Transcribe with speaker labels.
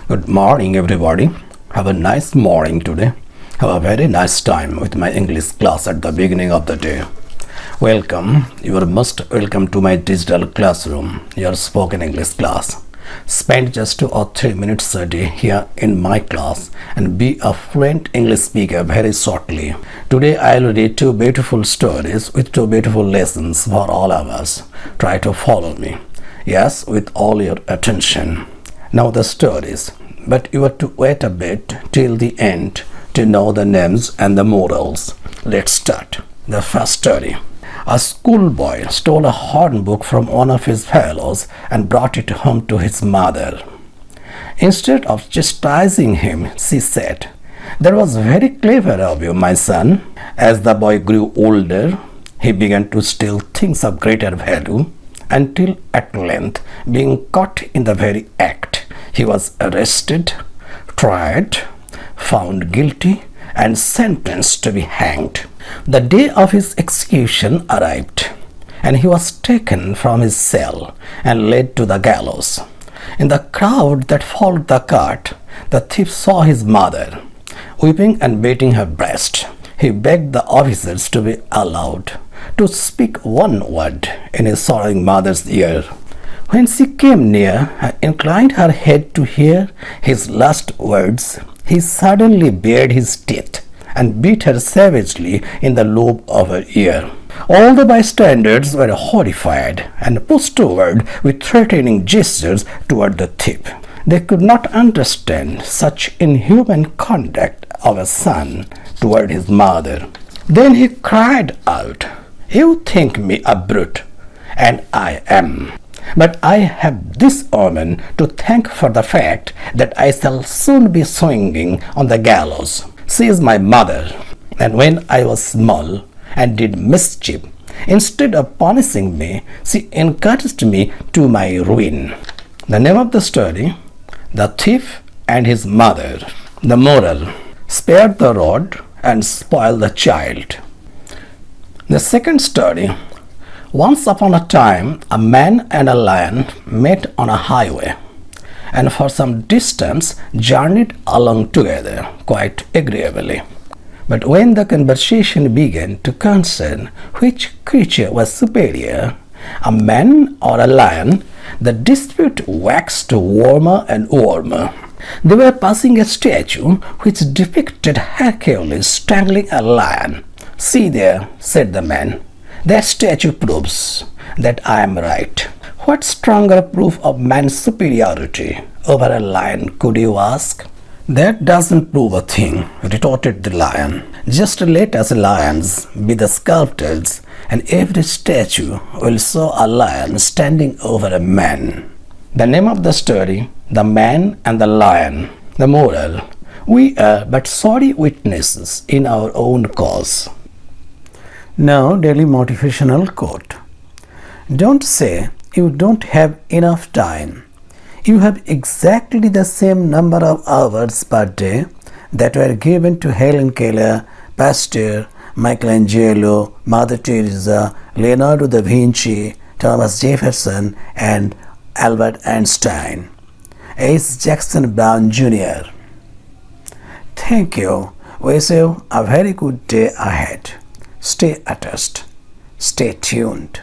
Speaker 1: Good morning, everybody. Have a nice morning today. Have a very nice time with my English class at the beginning of the day. Welcome. You are most welcome to my digital classroom, your spoken English class. Spend just 2 or 3 minutes a day here in my class and be a fluent English speaker very shortly. Today I will read 2 beautiful stories with 2 beautiful lessons for all of us. Try to follow me. Yes, with all your attention. Now the stories, but you have to wait a bit till the end to know the names and the morals. Let's start. The first story. A schoolboy stole a hornbook from one of his fellows and brought it home to his mother. Instead of chastising him, she said, "That was very clever of you, my son." As the boy grew older, he began to steal things of greater value until at length, being caught in the very act, he was arrested, tried, found guilty, and sentenced to be hanged. The day of his execution arrived, and he was taken from his cell and led to the gallows. In the crowd that followed the cart, the thief saw his mother, weeping and beating her breast. He begged the officers to be allowed to speak one word in his sorrowing mother's ear. When she came near and inclined her head to hear his last words, he suddenly bared his teeth and beat her savagely in the lobe of her ear. All the bystanders were horrified and pushed forward with threatening gestures toward the thief. They could not understand such inhuman conduct of a son toward his mother. Then he cried out, "You think me a brute, and I am. But I have this woman to thank for the fact that I shall soon be swinging on the gallows. She is my mother, and when I was small and did mischief, instead of punishing me, she encouraged me to my ruin." The name of the story, The Thief and His Mother. The moral, spare the rod and spoil the child. The second story. Once upon a time, a man and a lion met on a highway, and for some distance journeyed along together quite agreeably. But when the conversation began to concern which creature was superior, a man or a lion, the dispute waxed warmer and warmer. They were passing a statue which depicted Hercules strangling a lion. "See there," said the man, "that statue proves that I am right. What stronger proof of man's superiority over a lion could you ask?" "That doesn't prove a thing," retorted the lion. "Just let us lions be the sculptors, and every statue will show a lion standing over a man." The name of the story, The Man and the Lion. The moral, we are but sorry witnesses in our own cause. Now, daily motivational quote. Don't say you don't have enough time. You have exactly the same number of hours per day that were given to Helen Keller, Pasteur, Michelangelo, Mother Teresa, Leonardo da Vinci, Thomas Jefferson, and Albert Einstein. H. Jackson Brown Jr. Thank you. Wish you a very good day ahead. Stay attached. Stay tuned.